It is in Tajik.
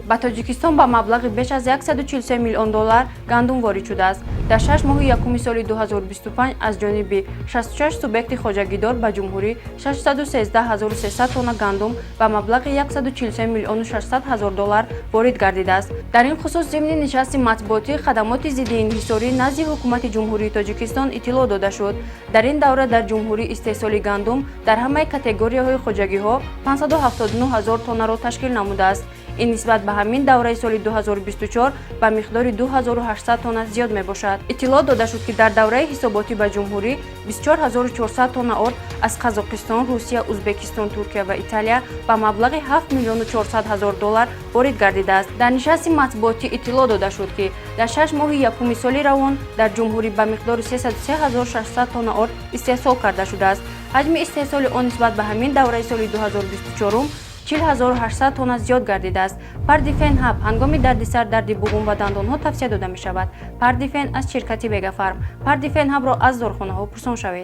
ба Тоҷикистон ба маблағи беш аз 143 миллион доллар гандум ворид шудааст. дар 6 моҳи якуми соли 2025 аз ҷониби 66 субъекти хоҷагидор ба ҷумҳурӣ 613300 тонна гандум ба маблағи 143 миллиону 600 ҳазор доллар ворид гардидааст. дар ин хусус зимни нишасти матбуотии хадамоти зидди инҳисорӣ назди ҳукумати ҷумҳурии Тоҷикистон иттилоъ дода шуд. дар ин давра дар ҷумҳурӣ истеҳсоли гандум дар ҳамаи категорияҳои хоҷагиҳо 579 ҳазор тоннаро ташкил намудааст. ин нисбат ба ҳамин давраи соли 2024 ба миқдори 2800 тонна зиёд мебошад. иттилоъ дода шуд ки дар давраи ҳисоботӣ ба ҷумҳурӣ 24400 тонна орд аз Қазоқистон, Русия, Узбекистон, Туркия ва Италия ба маблағи 7 миллиону 400 ҳазор доллар ворид гардидааст. дар нишасти матбуотӣ иттилоъ дода шуд ки дар 6 моҳи якуми соли равон дар ҷумҳурӣ ба миқдори 303600 тонна орд истеҳсол карда шудааст. ҳаҷми истеҳсоли он нисбат ба ҳамин давраи соли 2024 40800 тонна зиёд гардидааст. Пардифен ҳаб ҳангоми дардисар, дарди буғум ва дандонҳо тавсия дода мешавад. Пардифен аз ширкати Вегафарм. Пардифен ҳабро аз дорухонаҳо пурсон шавед.